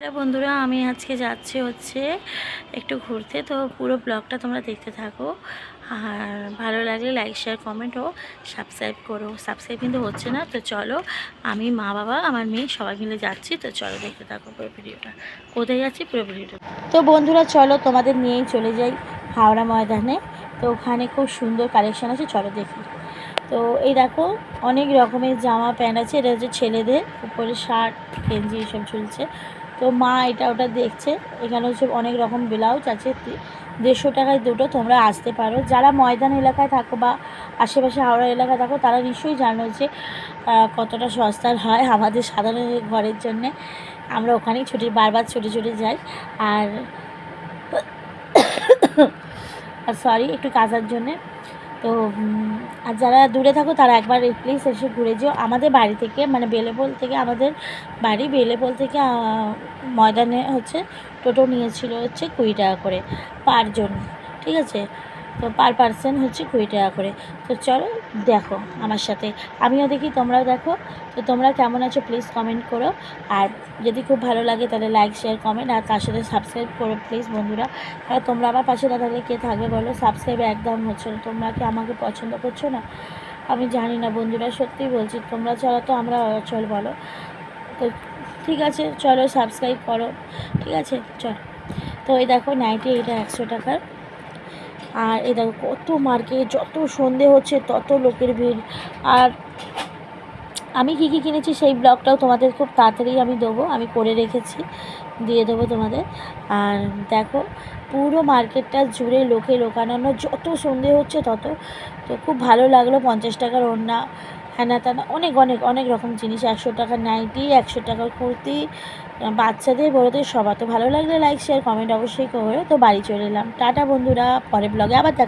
বন্ধুরা আমি আজকে যাচ্ছি হচ্ছে একটু ঘুরতে। তো পুরো ব্লগটা তোমরা দেখতে থাকো, আর ভালো লাগলে লাইক শেয়ার কমেন্ট ও সাবস্ক্রাইব করো। সাবস্ক্রাইব কিন্তু হচ্ছে না, তো চলো আমি মা বাবা আমার মেয়ে সবাই মিলে যাচ্ছি। তো চলো দেখতে থাকো পুরো ভিডিওটা, কোথায় যাচ্ছি পুরো ভিডিওটা। তো বন্ধুরা চলো তোমাদের নিয়েই চলে যাই হাওড়া ময়দানে। তো ওখানে খুব সুন্দর কালেকশন আছে, চলো দেখি। তো এই দেখো অনেক রকমের জামা প্যান্ট আছে, এটা হচ্ছে ছেলেদের, উপরে শার্ট গেঞ্জি এসব ঝুলছে। তো মা এটা ওটা দেখছে। এখানে হচ্ছে অনেক রকম ব্লাউজ আছে, 150 টাকায় দুটো। তোমরা আসতে পারো যারা ময়দান এলাকায় থাকো বা আশেপাশে হাওড়া এলাকায় থাকো, তারা নিশ্চয়ই জানো যে কতটা সস্তার হয় আমাদের সাধারণ ঘরের জন্যে। আমরা ওখানেই বারবার ছুটে যাই। আর সরি একটু কাজার জন্যে। তো আর যারা দূরে থাকো তারা একবার প্লিজ এসে ঘুরে যেও। আমাদের বাড়ি থেকে মানে বেলেপোল থেকে, আমাদের বাড়ি বেলেপোল থেকে ময়দানে হচ্ছে টোটো নিয়েছিল হচ্ছে 20 টাকা করে পারজন, ঠিক আছে। তো পার পার্সন হচ্ছে 20 টাকা করে। তো চলো দেখো আমার সাথে, আমিও দেখি তোমরাও দেখো। তো তোমরা কেমন আছো প্লিজ কমেন্ট করো, আর যদি খুব ভালো লাগে তাহলে লাইক শেয়ার কমেন্ট আর তার সাথে সাবস্ক্রাইব করো প্লিজ বন্ধুরা। আর তোমরা আমার পাশে না থাকলে কে থাকবে বলো? সাবস্ক্রাইব একদম হচ্ছে না, তোমরা কি আমাকে পছন্দ করছো না? আমি জানি না বন্ধুরা, সত্যিই বলছি, তোমরা ছাড়া তো আমরা অচল বলো। তো ঠিক আছে চলো সাবস্ক্রাইব করো, ঠিক আছে চলো। তো এই দেখো নাইটি, এটা 100 টাকার। আর এই দেখো কত মার্কেট, যত সন্ধে হচ্ছে তত লোকের ভিড়। আর আমি কী কী কিনেছি সেই ব্লগটাও তোমাদের খুব তাড়াতাড়ি আমি দেবো, আমি করে রেখেছি, দিয়ে দেবো তোমাদের। আর দেখো পুরো মার্কেটটা জুড়ে লোকে লোকানো, যত সন্ধে হচ্ছে তত। তো খুব ভালো লাগলো, 50 টাকার ওড়না, হ্যানা ত্যানা অনেক অনেক অনেক রকম জিনিস, 100 টাকার নাইটি, 100 টাকার কুর্তি, বাচ্চাদের বড়োদের সবার। তো ভালো লাগলে লাইক শেয়ার কমেন্ট অবশ্যই করো। তো বাড়ি চলে এলাম, টাটা বন্ধুরা, পরে ব্লগে আবার দেখা।